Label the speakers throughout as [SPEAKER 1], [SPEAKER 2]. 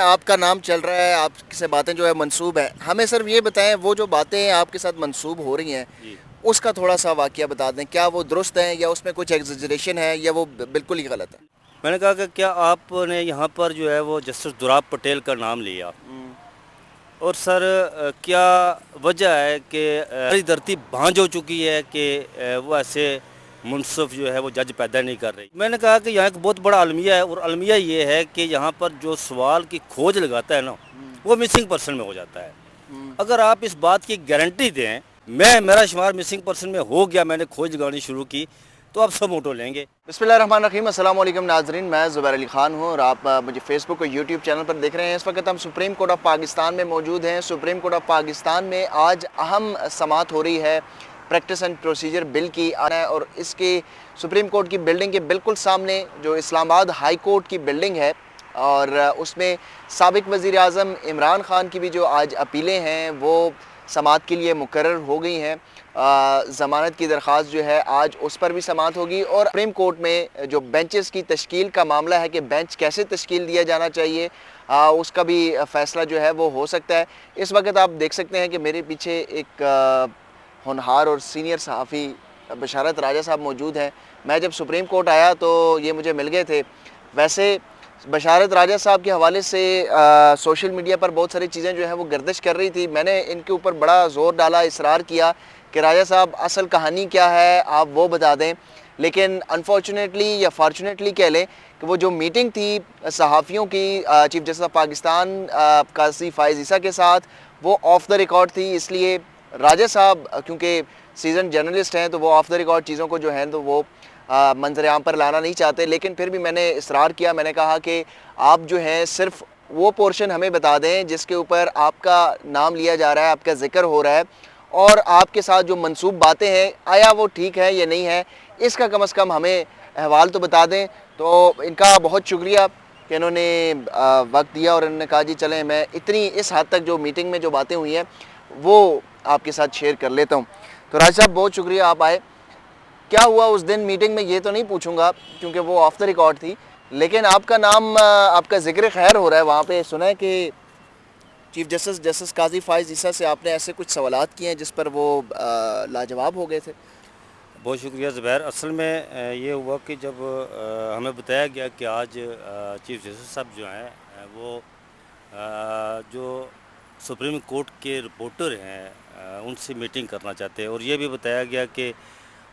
[SPEAKER 1] آپ کا نام چل رہا ہے، آپ سے باتیں جو ہے منسوب ہیں، ہمیں صرف یہ بتائیں وہ جو باتیں آپ کے ساتھ منسوب ہو رہی ہیں
[SPEAKER 2] جی
[SPEAKER 1] اس کا تھوڑا سا واقعہ بتا دیں، کیا وہ درست ہیں یا اس میں کچھ ایگزیجریشن ہے یا وہ بالکل ہی غلط ہے؟
[SPEAKER 2] میں نے کہا کہ کیا آپ نے یہاں پر جو ہے وہ جسٹس دوراب پٹیل کا نام لیا، اور سر کیا وجہ ہے کہ ساری دھرتی بھانج ہو چکی ہے کہ وہ ایسے منصف جو ہے وہ جج پیدا نہیں کر رہی؟ میں نے کہا کہ یہاں ایک بہت بڑا المیہ ہے، اور المیہ یہ ہے کہ یہاں پر جو سوال کی کھوج لگاتا ہے نا وہ مسنگ پرسن میں ہو جاتا ہے۔ اگر آپ اس بات کی گارنٹی دیں میرا شمار مسنگ پرسن میں ہو گیا، میں نے کھوج لگانی شروع کی، تو آپ سب موٹو لیں گے۔
[SPEAKER 1] بسم اللہ الرحمن الرحیم، السلام علیکم ناظرین، میں زبیر علی خان ہوں اور آپ مجھے فیس بک اور یوٹیوب چینل پر دیکھ رہے ہیں۔ اس وقت ہم سپریم کورٹ آف پاکستان میں موجود ہیں۔ سپریم کورٹ آف پاکستان میں آج اہم سماعت ہو رہی ہے پریکٹس اینڈ پروسیجر بل کی، اور اس کی سپریم کورٹ کی بلڈنگ کے بالکل سامنے جو اسلام آباد ہائی کورٹ کی بلڈنگ ہے، اور اس میں سابق وزیر اعظم عمران خان کی بھی جو آج اپیلیں ہیں وہ سماعت کے لیے مقرر ہو گئی ہیں۔ ضمانت کی درخواست جو ہے آج اس پر بھی سماعت ہوگی، اور سپریم کورٹ میں جو بینچز کی تشکیل کا معاملہ ہے کہ بینچ کیسے تشکیل دیا جانا چاہیے، اس کا بھی فیصلہ جو ہے وہ ہو سکتا ہے۔ اس وقت آپ دیکھ سکتے ہیں کہ میرے پیچھے ایک ہونہار اور سینئر صحافی بشارت راجہ صاحب موجود ہیں۔ میں جب سپریم کورٹ آیا تو یہ مجھے مل گئے تھے۔ ویسے بشارت راجہ صاحب کے حوالے سے سوشل میڈیا پر بہت ساری چیزیں جو ہیں وہ گردش کر رہی تھی۔ میں نے ان کے اوپر بڑا زور ڈالا، اصرار کیا کہ راجہ صاحب اصل کہانی کیا ہے آپ وہ بتا دیں، لیکن انفارچونیٹلی یا فارچونیٹلی کہہ لیں کہ وہ جو میٹنگ تھی صحافیوں کی چیف جسٹس آف پاکستان قاضی فائز عیسیٰ کے ساتھ، وہ آف دا ریکارڈ تھی، اس لیے راجہ صاحب کیونکہ سیزن جرنلسٹ ہیں تو وہ آف دا ریکارڈ چیزوں کو جو ہیں تو وہ منظر عام پر لانا نہیں چاہتے، لیکن پھر بھی میں نے اصرار کیا۔ میں نے کہا کہ آپ جو ہیں صرف وہ پورشن ہمیں بتا دیں جس کے اوپر آپ کا نام لیا جا رہا ہے، آپ کا ذکر ہو رہا ہے، اور آپ کے ساتھ جو منسوب باتیں ہیں آیا وہ ٹھیک ہے یا نہیں ہے، اس کا کم از کم ہمیں احوال تو بتا دیں۔ تو ان کا بہت شکریہ کہ انہوں نے وقت دیا، اور انہوں نے کہا جی چلیں میں اتنی اس حد تک جو میٹنگ میں جو باتیں ہوئی ہیں وہ آپ کے ساتھ شیئر کر لیتا ہوں۔ تو راج صاحب بہت شکریہ آپ آئے۔ کیا ہوا اس دن میٹنگ میں یہ تو نہیں پوچھوں گا کیونکہ وہ آف دا ریکارڈ تھی، لیکن آپ کا نام آپ کا ذکر خیر ہو رہا ہے وہاں پہ، سنا ہے کہ چیف جسٹس قاضی فائز عیسیٰ سے آپ نے ایسے کچھ سوالات کیے ہیں جس پر وہ لاجواب ہو گئے تھے۔
[SPEAKER 2] بہت شکریہ زبیر۔ اصل میں یہ ہوا کہ جب ہمیں بتایا گیا کہ آج چیف جسٹس صاحب جو ہیں وہ جو سپریم کورٹ کے رپورٹر ہیں ان سے میٹنگ کرنا چاہتے ہیں، اور یہ بھی بتایا گیا کہ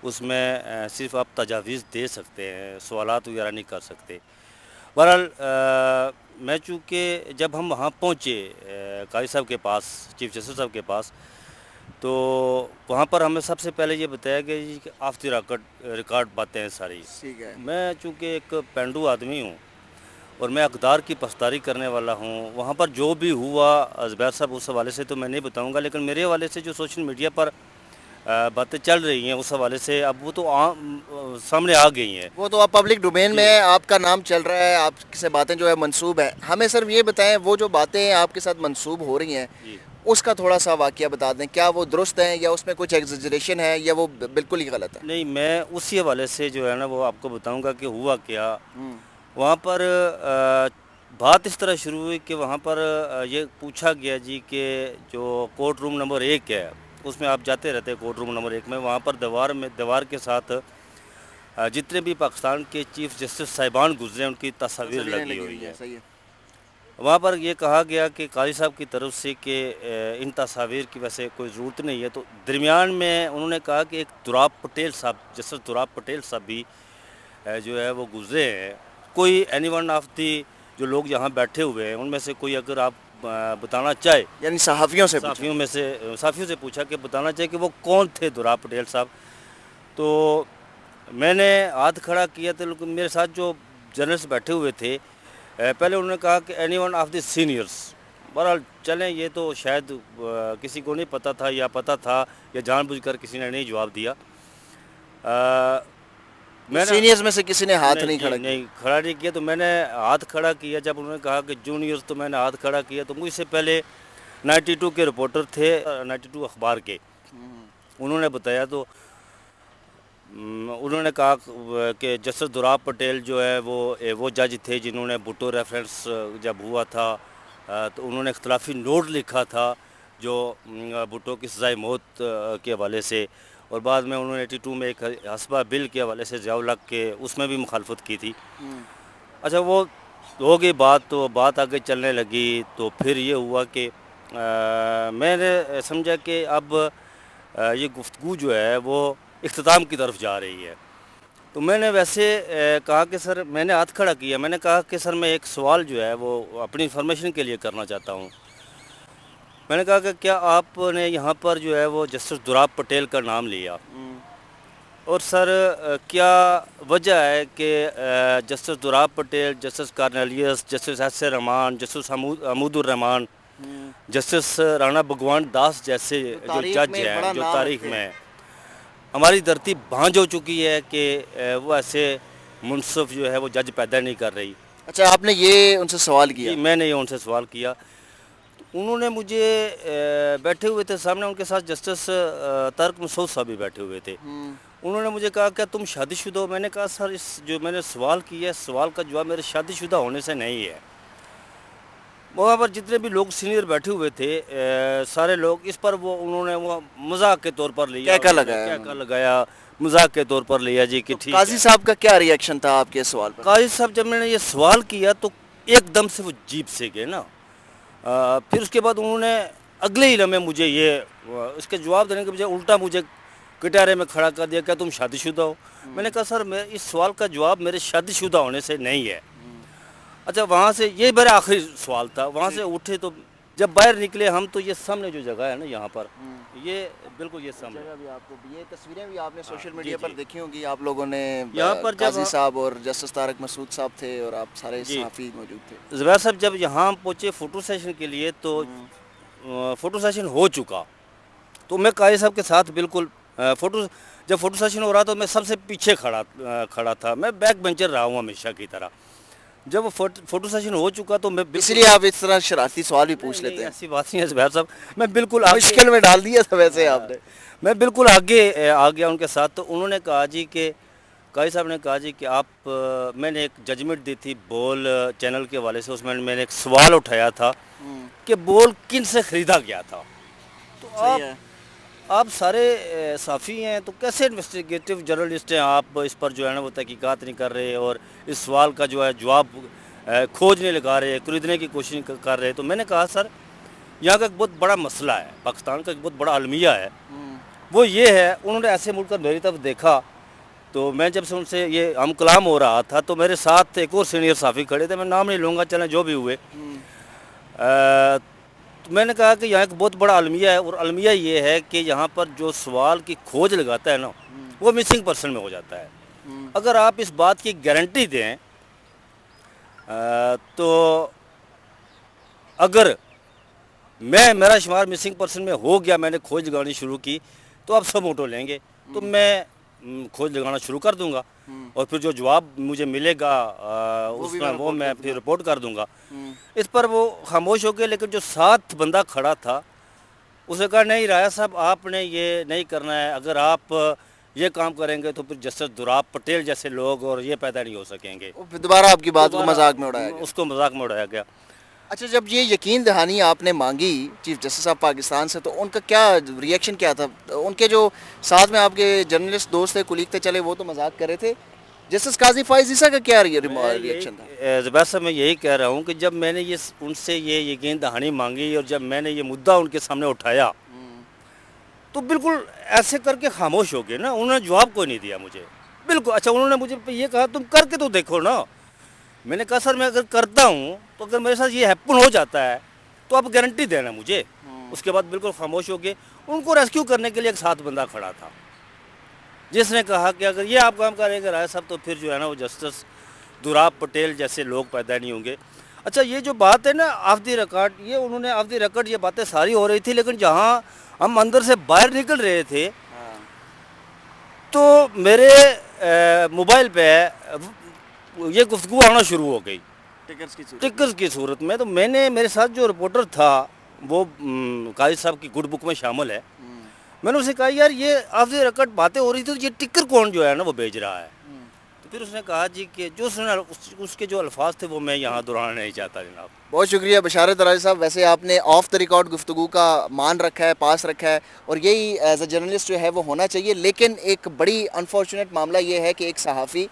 [SPEAKER 2] اس میں صرف آپ تجاویز دے سکتے ہیں، سوالات وغیرہ نہیں کر سکتے۔ بہرحال میں چونکہ جب ہم وہاں پہنچے قاضی صاحب کے پاس، چیف جسٹس صاحب کے پاس، تو وہاں پر ہمیں سب سے پہلے یہ بتایا گیا جی کہ آف دی ریکارڈ باتیں ہیں ساری۔
[SPEAKER 1] ٹھیک ہے۔
[SPEAKER 2] میں چونکہ ایک پینڈو آدمی ہوں اور میں اقدار کی پاسداری کرنے والا ہوں، وہاں پر جو بھی ہوا زبیر صاحب اس حوالے سے تو میں نہیں بتاؤں گا، لیکن میرے حوالے سے جو سوشل میڈیا پر باتیں چل رہی ہیں اس حوالے سے اب وہ تو سامنے آ گئی ہیں۔
[SPEAKER 1] وہ تو آپ پبلک ڈومین میں ہے، آپ کا نام چل رہا ہے، آپ سے باتیں جو ہے منسوب ہیں، ہمیں صرف یہ بتائیں وہ جو باتیں آپ کے ساتھ منسوب ہو رہی ہیں
[SPEAKER 2] جی
[SPEAKER 1] اس کا تھوڑا سا واقعہ بتا دیں، کیا وہ درست ہیں یا اس میں کچھ ایگزیجریشن ہے یا وہ بالکل ہی غلط ہے؟
[SPEAKER 2] نہیں، میں اسی حوالے سے جو ہے نا وہ آپ کو بتاؤں گا کہ ہوا کیا۔ وہاں پر بات اس طرح شروع ہوئی کہ وہاں پر یہ پوچھا گیا جی کہ جو کورٹ روم نمبر 1 ہے اس میں آپ جاتے رہتے ہیں، کورٹ روم نمبر 1 میں، وہاں پر دیوار کے ساتھ جتنے بھی پاکستان کے چیف جسٹس صاحبان گزرے ان کی تصاویر لگی ہوئی ہیں۔
[SPEAKER 1] صحیح ہے۔
[SPEAKER 2] وہاں پر یہ کہا گیا کہ قاضی صاحب کی طرف سے کہ ان تصاویر کی ویسے کوئی ضرورت نہیں ہے، تو درمیان میں انہوں نے کہا کہ ایک دوراب پٹیل صاحب، جسٹس دوراب پٹیل صاحب بھی جو ہے وہ گزرے ہیں، کوئی اینی ون آف دی جو لوگ یہاں بیٹھے ہوئے ہیں ان میں سے کوئی اگر آپ بتانا چاہے،
[SPEAKER 1] یعنی صحافیوں سے پوچھا؟
[SPEAKER 2] صحافیوں سے پوچھا کہ بتانا چاہے کہ وہ کون تھے دوراب پٹیل صاحب۔ تو میں نے ہاتھ کھڑا کیا تو میرے ساتھ جو جرنلسٹ بیٹھے ہوئے تھے پہلے انہوں نے کہا کہ any one of the seniors. بہرحال چلیں، یہ تو شاید کسی کو نہیں پتہ تھا یا پتہ تھا یا جان بوجھ کر کسی نے نہیں جواب دیا۔ میں نے
[SPEAKER 1] سینئرز میں سے کسی نے ہاتھ نہیں کھڑا کیا؟
[SPEAKER 2] نہیں کھڑا نہیں کیا، تو میں نے ہاتھ کھڑا کیا جب انہوں نے کہا کہ جونیئرز، تو میں نے ہاتھ کھڑا کیا۔ تو مجھ سے پہلے 92 کے رپورٹر تھے، 92 اخبار کے، انہوں نے بتایا، تو انہوں نے کہا کہ جسٹس دوراب پٹیل جو ہے وہ جج تھے جنہوں نے بھٹو ریفرنس جب ہوا تھا تو انہوں نے اختلافی نوٹ لکھا تھا جو بھٹو کی سزائے موت کے حوالے سے، اور بعد میں انہوں نے 82 میں ایک حسبہ بل کے حوالے سے ضیاء الحق کے اس میں بھی مخالفت کی تھی۔ اچھا وہ ہو گئی بات، تو بات آگے چلنے لگی، تو پھر یہ ہوا کہ میں نے سمجھا کہ اب یہ گفتگو جو ہے وہ اختتام کی طرف جا رہی ہے، تو میں نے ویسے کہا کہ سر، میں نے ہاتھ کھڑا کیا، میں نے کہا کہ سر میں ایک سوال جو ہے وہ اپنی انفارمیشن کے لیے کرنا چاہتا ہوں۔ میں نے کہا کہ کیا آپ نے یہاں پر جو ہے وہ جسٹس دراب پٹیل کا نام لیا، اور سر کیا وجہ ہے کہ Justice Dorab Patel, Justice Cornelius, Justice S A Rahman, Justice Hamood ur Rahman, Justice Rana Bhagwan Das جیسے جو جج ہیں جو تاریخ میں ہماری دھرتی بھانج ہو چکی ہے کہ وہ ایسے منصف جو ہے وہ جج پیدا نہیں کر رہی۔
[SPEAKER 1] اچھا، آپ نے یہ ان سے سوال کیا؟
[SPEAKER 2] جی، میں نے یہ ان سے سوال کیا۔ انہوں نے مجھے بیٹھے ہوئے تھے سامنے، ان کے ساتھ جسٹس طارق مسعود صاحب بھی بیٹھے ہوئے تھے۔ انہوں نے مجھے کہا کیا تم شادی شدہ ہو؟ میں نے کہا سر، اس جو میں نے سوال کیا ہے، سوال کا جواب میرے شادی شدہ ہونے سے نہیں ہے۔ وہاں پر جتنے بھی لوگ سینئر بیٹھے ہوئے تھے سارے لوگ اس پر انہوں نے وہ مذاق کے طور پر لیا،
[SPEAKER 1] کیا
[SPEAKER 2] لگایا مذاق کے طور پر لیا جی کہ ٹھیک ہے۔
[SPEAKER 1] قاضی صاحب کا کیا ری ایکشن تھا آپ کے سوال پر؟
[SPEAKER 2] قاضی صاحب جب میں نے یہ سوال کیا تو ایک دم سے وہ جیپ سے گئے نا، پھر اس کے بعد انہوں نے اگلے ہی لمحے مجھے یہ اس کے جواب دینے کے بجائے الٹا مجھے کٹارے میں کھڑا کر دیا، کیا تم شادی شدہ ہو؟ میں نے کہا سر، اس سوال کا جواب میرے شادی شدہ ہونے سے نہیں ہے۔ اچھا، وہاں سے یہ میرا آخری سوال تھا۔ وہاں سے اٹھے تو جب باہر نکلے ہم، تو یہ سامنے جو جگہ ہے نا یہاں پر، یہ بالکل یہ سامنے،
[SPEAKER 1] یہ تصویریں بھی آپ نے سوشل میڈیا پر دیکھی ہوں گی آپ لوگوں نے،
[SPEAKER 2] یہاں پر
[SPEAKER 1] قاضی صاحب اور جسٹس طارق مسعود صاحب تھے اور آپ سارے صحافی موجود تھے۔
[SPEAKER 2] زبیر صاحب جب یہاں پہنچے فوٹو سیشن کے لیے تو فوٹو سیشن ہو چکا، تو میں قاضی صاحب کے ساتھ بالکل جب فوٹو سیشن ہو رہا تو میں سب سے پیچھے کھڑا تھا، میں بیک بینچر رہا ہوں ہمیشہ کی طرح۔ جب وہ فوٹو سیشن ہو چکا تو میں
[SPEAKER 1] اس لیے آپ اس طرح شرارتی سوال بھی پوچھ لیتے ہیں؟
[SPEAKER 2] ایسی بات نہیں ہے زبیر صاحب، میں بالکل
[SPEAKER 1] مشکل میں ڈال دیا تھا ویسے آپ نے۔
[SPEAKER 2] میں بالکل آگے آ گیا ان کے ساتھ، تو انہوں نے کہا جی کہ قاضی صاحب نے کہا جی کہ آپ، میں نے ایک ججمنٹ دی تھی بول چینل کے حوالے سے، اس میں نے ایک سوال اٹھایا تھا کہ بول کن سے خریدا گیا تھا، تو آپ سارے صحافی ہیں تو کیسے انویسٹیگیٹو جرنلسٹ ہیں، آپ اس پر جو ہے نا وہ تحقیقات نہیں کر رہے اور اس سوال کا جو ہے جواب کھوجنے لگا رہے، خریدنے کی کوشش کر رہے۔ تو میں نے کہا سر، یہاں کا ایک بہت بڑا مسئلہ ہے، پاکستان کا ایک بہت بڑا المیہ ہے، وہ یہ ہے، انہوں نے ایسے مڑ کر میری طرف دیکھا، تو میں جب سے ان سے یہ ہم کلام ہو رہا تھا تو میرے ساتھ ایک اور سینئر صحافی کھڑے تھے، میں نام نہیں لوں گا، چلیں جو بھی ہوئے، تو میں نے کہا کہ یہاں ایک بہت بڑا المیہ ہے، اور المیہ یہ ہے کہ یہاں پر جو سوال کی کھوج لگاتا ہے نا وہ مسنگ پرسن میں ہو جاتا ہے۔ اگر آپ اس بات کی گارنٹی دیں تو اگر میرا شمار مسنگ پرسن میں ہو گیا، میں نے کھوج لگانی شروع کی، تو آپ سب موٹو لیں گے، تو میں کھوج لگانا شروع کر دوں گا، اور پھر جو جواب مجھے ملے گا اس میں وہ میں پھر رپورٹ کر دوں گا۔ اس پر وہ خاموش ہو گئے، لیکن جو ساتھ بندہ کھڑا تھا اس نے کہا نہیں رایا صاحب، آپ نے یہ نہیں کرنا ہے، اگر آپ یہ کام کریں گے تو پھر جسٹس دراب پٹیل جیسے لوگ اور یہ پیدا نہیں ہو سکیں گے۔
[SPEAKER 1] دوبارہ آپ کی بات کو مذاق میں اڑایا گیا؟
[SPEAKER 2] اس کو مذاق میں اڑایا گیا۔
[SPEAKER 1] اچھا، جب یہ یقین دہانی آپ نے مانگی چیف جسٹس آف پاکستان سے، تو ان کا کیا ری ایکشن کیا تھا؟ ان کے جو ساتھ میں آپ کے جرنلسٹ دوست تھے، کولیگ تھے، چلے وہ تو مذاق کر رہے تھے، جسٹس قاضی فائز عیسیٰ کا کیا ری ایکشن تھا؟
[SPEAKER 2] زبیر صاحب، میں یہی کہہ رہا ہوں کہ جب میں نے ان سے یہ یقین دہانی مانگی اور جب میں نے یہ مدعا ان کے سامنے اٹھایا تو بالکل ایسے کر کے خاموش ہو گئے نا، انہوں نے جواب کوئی نہیں دیا مجھے بالکل۔ اچھا، انہوں نے مجھے یہ کہا تم کر کے تو دیکھو نا۔ میں نے کہا سر، میں اگر کرتا ہوں تو اگر میرے ساتھ یہ ہیپن ہو جاتا ہے تو آپ گارنٹی دینا مجھے۔ اس کے بعد بالکل خاموش ہو گئے۔ ان کو ریسکیو کرنے کے لیے ایک ساتھ بندہ کھڑا تھا جس نے کہا کہ اگر یہ آپ کام کریں گے رائے صاحب تو پھر جو ہے نا وہ جسٹس دراب پٹیل جیسے لوگ پیدا نہیں ہوں گے۔ اچھا، یہ جو بات ہے نا آف دی ریکارڈ، یہ انہوں نے آف دی ریکارڈ یہ باتیں ساری ہو رہی تھی، لیکن جہاں ہم اندر سے باہر نکل رہے تھے تو میرے موبائل پہ یہ گفتگو آنا شروع ہو گئی ٹکرز کی صورت میں۔ تو میں نے، میرے ساتھ جو رپورٹر تھا وہ قاضی صاحب کی گڈ بک میں شامل ہے، میں نے اسے کہا یار یہ آف دی ریکارڈ باتیں ہو رہی تھی تو یہ ٹکر کون جو ہے نا وہ بھیج رہا ہے؟ تو پھر اس نے کہا جی کہ جو اس کے جو الفاظ تھے وہ میں یہاں دہرانا نہیں چاہتا جناب۔
[SPEAKER 1] بہت شکریہ بشارت راجہ صاحب، ویسے آپ نے آف دا ریکارڈ گفتگو کا مان رکھا ہے، پاس رکھا ہے، اور یہی ایز اے جرنلسٹ جو ہے وہ ہونا چاہیے۔ لیکن ایک بڑی انفارچونیٹ معاملہ یہ ہے کہ ایک صحافی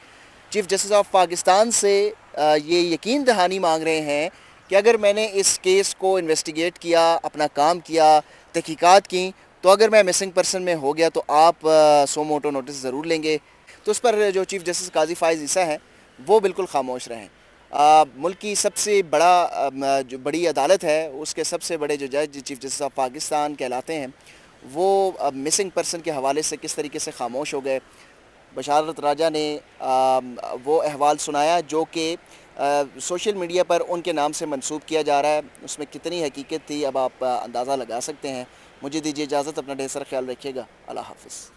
[SPEAKER 1] چیف جسٹس آف پاکستان سے یہ یقین دہانی مانگ رہے ہیں کہ اگر میں نے اس کیس کو انویسٹیگیٹ کیا، اپنا کام کیا، تحقیقات کی، تو اگر میں مسنگ پرسن میں ہو گیا تو آپ سو موٹو نوٹس ضرور لیں گے۔ تو اس پر جو چیف جسٹس قاضی فائز عیسیٰ ہیں وہ بالکل خاموش رہیں۔ ملک کی سب سے جو بڑی عدالت ہے، اس کے سب سے بڑے جو جج چیف جسٹس آف پاکستان کہلاتے ہیں، وہ مسنگ پرسن کے حوالے سے کس طریقے سے خاموش ہو گئے۔ بشارت راجہ نے وہ احوال سنایا جو کہ سوشل میڈیا پر ان کے نام سے منسوب کیا جا رہا ہے، اس میں کتنی حقیقت تھی اب آپ اندازہ لگا سکتے ہیں۔ مجھے دیجیے اجازت، اپنا ڈھیر سارا خیال رکھیے گا، اللہ حافظ۔